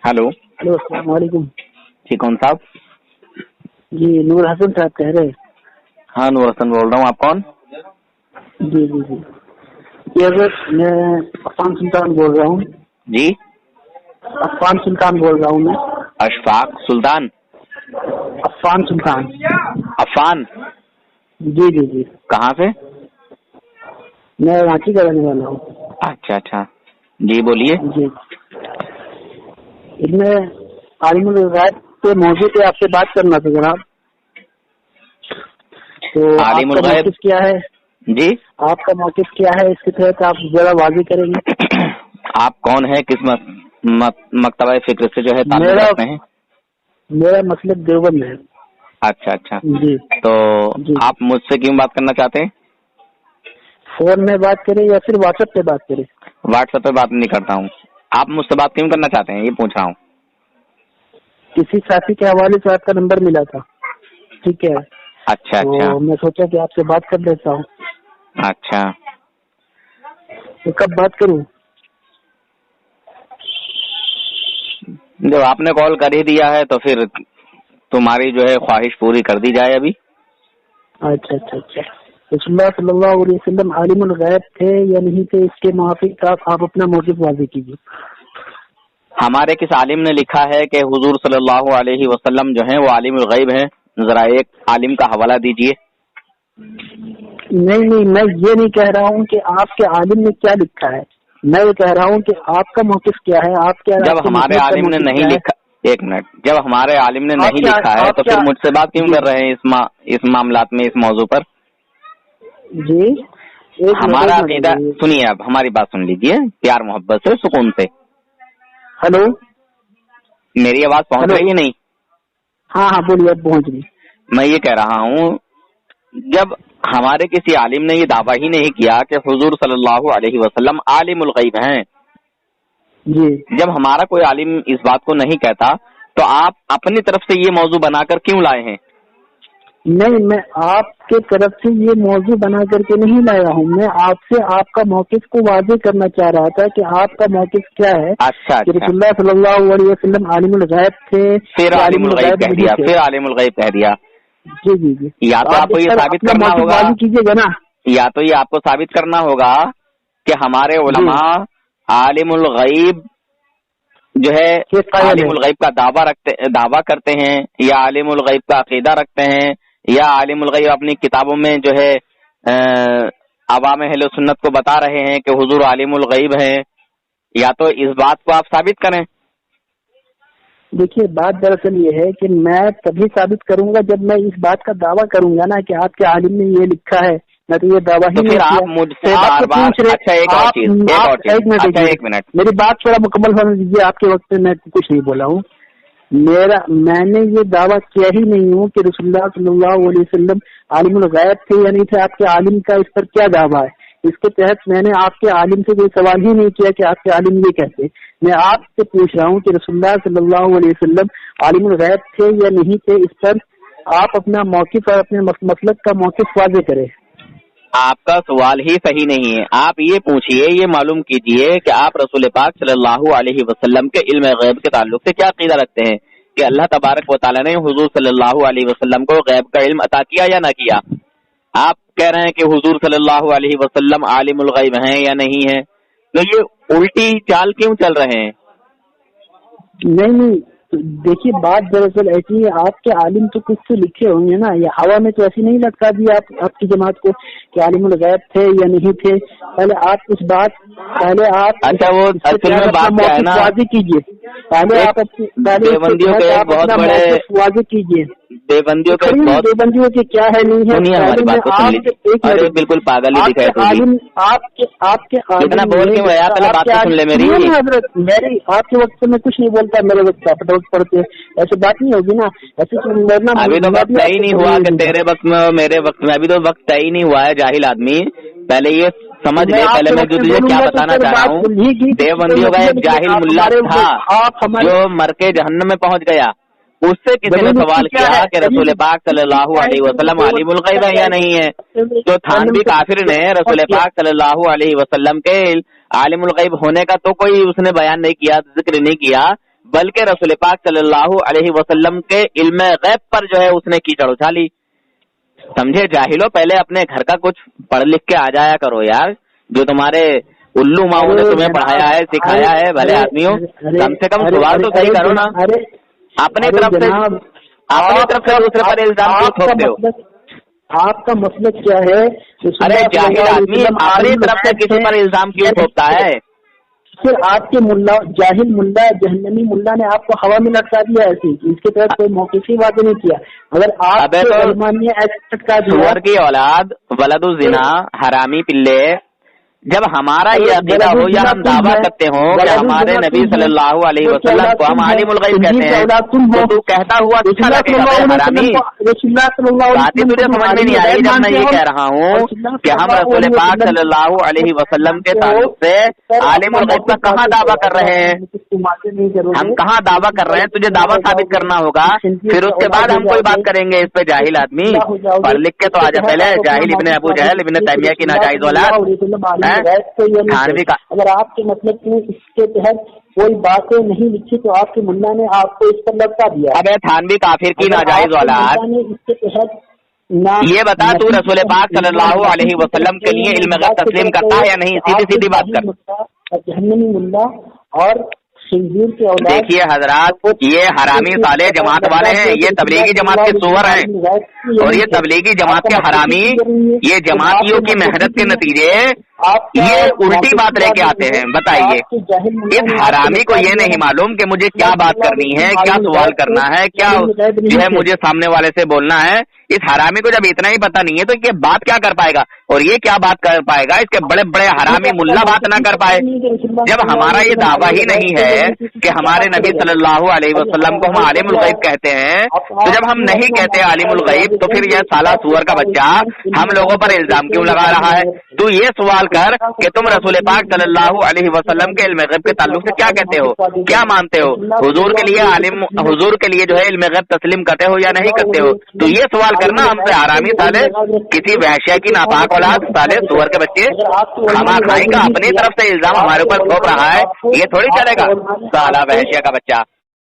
Hello hello, अस्सलाम वालेकुम। जी कौन साहब? जी नूर हसन साहब कह रहे हैं? हाँ नूर हसन बोल रहा हूँ। आप कौन? जी जी जी ये मैं अफान सुल्तान बोल रहा हूँ। जी अफान सुल्तान बोल रहा हूँ मैं। अशफाक सुल्तान? अफान सुल्तान। अफान? जी जी जी कहाँ से? मैं रांची का रहने वाला हूँ। अच्छा अच्छा, जी बोलिए। जी इसमें आलिमुल गैब के मौजू पे आपसे बात करना था जनाब। तो आलिमुल आपका गैब? मौक़िफ़ क्या है? जी आपका मौक़िफ़ क्या है इसके तहत आप जरा वाज़ेह करेंगे? आप कौन है? किस मकतबा फिक्र से जो है ताल्लुक़ मेरा रखते हैं? मेरा मसलक देवबंद है। अच्छा अच्छा, जी तो जी आप मुझसे क्यों बात करना चाहते हैं? फोन में बात करें या फिर व्हाट्सएप पे बात करें? व्हाट्सएप पे बात नहीं करता हूँ। आप मुझसे बात क्यों करना चाहते हैं ये पूछ रहा हूँ। किसी साथी के हवाले से आपका नंबर मिला था, ठीक है, अच्छा अच्छा तो मैं सोचा कि आपसे बात कर लेता हूँ। अच्छा, तो कब बात करूँ? जब आपने कॉल कर ही दिया है तो फिर तुम्हारी जो है ख्वाहिश पूरी कर दी जाए अभी। अच्छा अच्छा अच्छा, रसूलुल्लाह सल्लल्लाहु अलैहि वसल्लम आलिमुल गैब थे या नहीं थे, इसके मुआफिक आप अपना मौक़िफ़ वाज़ेह कीजिए। हमारे किस आलिम ने लिखा है कि हुजूर सल्लल्लाहु अलैहि वसल्लम जो हैं वो आलिमुल गैब हैं? जरा एक आलिम का हवाला दीजिए। नहीं नहीं, मैं ये नहीं कह रहा हूँ कि आपके आलिम ने क्या लिखा है, मैं ये कह रहा हूँ कि आपका मौक़िफ़ क्या है, जब हमारे आलिम ने नहीं लिखा, एक मिनट, जब हमारे आलिम ने नहीं लिखा है तो फिर मुझसे बात क्यों कर रहे हैं इस मामलात में, इस मौजू पर? जी एक हमारा मिनट अकीदा सुनिए, आप हमारी बात सुन लीजिए प्यार मोहब्बत से, सुकून से। हेलो, मेरी आवाज पहुंच रही है? नहीं? हाँ हाँ बोलिए, अब पहुंच गई। मैं ये कह रहा हूँ, जब हमारे किसी आलिम ने ये दावा ही नहीं किया कि हुजूर सल्लल्लाहु अलैहि वसल्लम आलिमुल गैब हैं, जी, जब हमारा कोई आलिम इस बात को नहीं कहता तो आप अपनी तरफ से ये मौजू बनाकर क्यों लाए हैं? नहीं, मैं आपके तरफ से ये मौजू बना करके नहीं लाया हूँ, मैं आपसे आपका मौक़िफ़ को वाज़ेह करना चाह रहा था कि आपका मौक़िफ़ क्या है। अच्छा कि अच्छा, रसूलुल्लाह सल्लल्लाहु अलैहि वसल्लम आलिमुल गैब थे, फिर आलिमुल गैब कह दिया, फिर आलिमुल गैब कह दिया। जी जी जी, या तो आपको ये साबित करना होगा, वाज़ेह कीजिएगा ना। या तो ये आपको साबित करना होगा कि हमारे उलमा आलिमुल गैब जो है आलिमुल गैब का दावा करते हैं, या आलिमुल गैब का अकीदा रखते हैं, या आलिमुल गैब अपनी किताबों में जो है अवाम अहले सुन्नत को बता रहे हैं कि हुजूर आलिमुल गैब हैं। या तो इस बात को आप साबित करें। देखिए, बात दरअसल ये है कि मैं तभी साबित करूंगा जब मैं इस बात का दावा करूंगा ना कि आपके आलिम ने ये लिखा है। मैं तो ये दावा ही नहीं किया। आप मुझसे बार बार, अच्छा एक और चीज, एक मिनट, मेरी बात थोड़ा मुकम्मल होने दीजिए। आपके वक्त में मैं कुछ नहीं बोला हूँ। मैंने ये दावा किया ही नहीं हूँ कि रसूलुल्लाह सल्लल्लाहु अलैहि वसल्लम आलिमुल गैब थे या नहीं थे। आपके आलिम का इस पर क्या दावा है? इसके तहत मैंने आपके आलिम से कोई सवाल ही नहीं किया कि आपके आलिम ये कहते। मैं आपसे पूछ रहा हूँ कि रसूलुल्लाह सल्लल्लाहु अलैहि वसल्लम आलिमुल गैब थे या नहीं थे। इस पर आप अपना मौक़िफ़ और अपने मसलक का मौक़िफ़ वाज़ेह करें। आपका सवाल ही सही नहीं है। आप ये पूछिए, ये मालूम कीजिए कि आप रसूल पाक सल्लल्लाहु अलैहि वसल्लम के इल्म गैब के ताल्लुक से क्या अकीदा रखते हैं कि अल्लाह तबारक व तआला ने हुजूर सल्लल्लाहु अलैहि वसल्लम को गैब का इल्म अता किया या ना किया? आप कह रहे हैं कि हुजूर सल्लल्लाहु अलैहि वसल्लम आलिमुल गैब हैं या नहीं है, तो ये उल्टी चाल क्यों चल रहे हैं? नहीं, देखिए, बात दरअसल ऐसी है, आपके आलिम तो कुछ तो लिखे होंगे ना। ये हवा में तो ऐसी नहीं लटका दिया आपकी जमात को कि आलिमुल गैब थे या नहीं थे। पहले आप अच्छा, वो असल में बात क्या है ना, वाज़ेह कीजिए। देवबंदियों के बहुत बड़े वाज़ेह कीजिए। देवबंदियों के बहुत, देवबंदियों की क्या है नहीं है। सुनिए हमारी बात को सुन लीजिए। अरे बिल्कुल पागल ही दिखाई देगी। आपके कितना बोल क्यों रहा? पहले बात तो सुन ले मेरी। मेरी आपके वक्त में कुछ नहीं बोलता, मेरे वक्त आप वक्त पढ़ते, ऐसी बात नहीं होगी ना। ऐसे अभी तो वक्त तय ही नहीं हुआ कि तेरे वक्त में मेरे वक्त में, अभी तो वक्त तय ही नहीं हुआ है जाहिल आदमी। पहले ये समझ ले, पहले मैं तुझे क्या बताना चाह रहा हूँ। देवबंदियों का एक जाहिल मुल्ला था जो मर के जहन्नम में पहुंच गया। उससे किसी ने सवाल किया कि रसूल पाक सल्लल्लाहु अलैहि वसल्लम आलिमुल गैब है या नहीं है, तो थानवी काफिर ने रसूल पाक सल्लल्लाहु अलैहि वसल्लम के आलिमुल गैब होने का तो कोई उसने बयान नहीं किया, जिक्र नहीं किया, بلکہ رسول پاک صلی اللہ علیہ وسلم کے علم غیب پر جو ہے اس نے کیچڑ اچھالی. سمجھے جاہلو، پہلے اپنے گھر کا کچھ پڑھ لکھ کے آ جایا کرو یار. جو تمہارے الو ماؤں نے تمہیں پڑھایا ہے سکھایا ہے بھلے آدمیوں، کم سے کم سوال تو صحیح کرو نا. اپنی طرف سے دوسرے پر الزام کیوں تھوپتے ہو؟ آپ کا مسلک کیا ہے؟ ارے جاہل آدمی اپنی طرف سے کسی پر الزام کیوں تھوپتا ہے؟ پھر آپ کے ملا جاہل ملا جہنمی ملا نے آپ کو ہوا میں لٹکا دیا ایسے، اس کے تحت کوئی موقفی بات نہیں کیا. اگر آپ سور کی اولاد ولد الزنا حرامی پلے، جب ہمارا یہ عقیدہ ہو یا ہم دعویٰ کرتے ہوں کہ ہمارے نبی صلی اللہ علیہ وسلم کو ہم عالم الغیب کہتے ہیں، تو تو کہتا ہوا اچھا لگے گا حرامی. باتیں تجھے سمجھ میں نہیں آئی جب میں یہ کہہ رہا ہوں کہ ہم رسول پاک صلی اللہ علیہ وسلم کے تعلق سے عالم الغیب کا کہاں دعویٰ کر رہے ہیں؟ ہم کہاں دعویٰ کر رہے ہیں؟ تجھے دعویٰ ثابت کرنا ہوگا، پھر اس کے بعد ہم کوئی بات کریں گے اس پہ. جاہل آدمی پڑھ لکھ کے تو آجا پہلے. جاہل ابن ابو جہل ابن تیمیہ کی ناجائز اولاد. اگر آپ کے مطلب میں اس کے تحت کوئی باتیں نہیں لکھی تو آپ کے ملا نے آپ کو اس پر لٹکا دیا. ابے تھانوی کافر کی ناجائز اولاد، اس کے تحت یہ بتا تو رسول پاک صلی اللہ علیہ وسلم کے لیے علم غیب تسلیم کرتا ہے یا نہیں؟ سیدھی سیدھی بات کر. جہنمی ملا اور دیکھیے حضرات، یہ حرامی سالے جماعت والے ہیں، یہ تبلیغی جماعت کے سور ہیں، اور یہ تبلیغی جماعت کے حرامی یہ جماعتیوں کی محنت کے نتیجے یہ الٹی بات لے کے آتے ہیں. بتائیے اس حرامی کو یہ نہیں معلوم کہ مجھے کیا بات کرنی ہے، کیا سوال کرنا ہے، کیا جو ہے مجھے سامنے والے سے بولنا ہے. اس حرامی کو جب اتنا ہی پتہ نہیں ہے تو یہ بات کیا کر پائے گا؟ اور یہ کیا بات کر پائے گا؟ اس کے بڑے بڑے حرامی ملا بات نہ کر پائے. جب ہمارا یہ دعویٰ ہی نہیں ہے کہ ہمارے نبی صلی اللہ علیہ وسلم کو ہم عالم الغیب کہتے ہیں، تو جب ہم نہیں کہتے عالم الغیب تو پھر یہ سالہ سور کا بچہ ہم لوگوں پر الزام کیوں لگا رہا ہے؟ تو یہ سوال کر کہ تم رسول پاک صلی اللہ علیہ وسلم کے علم غیب کے تعلق سے کیا کہتے ہو، کیا مانتے ہو؟ حضور کے لیے حضور کے لیے جو ہے علم غیب تسلیم کرتے ہو یا نہیں کرتے ہو؟ تو یہ سوال کرنا ہم سے حرامی سالے، کسی وحشیہ کی ناپاک اولاد سالے سور کے بچے. ہما کھائی کا اپنی طرف سے الزام ہمارے اوپر تھوپ رہا ہے، یہ تھوڑی چلے گا. سالہ وحشیہ کا بچہ.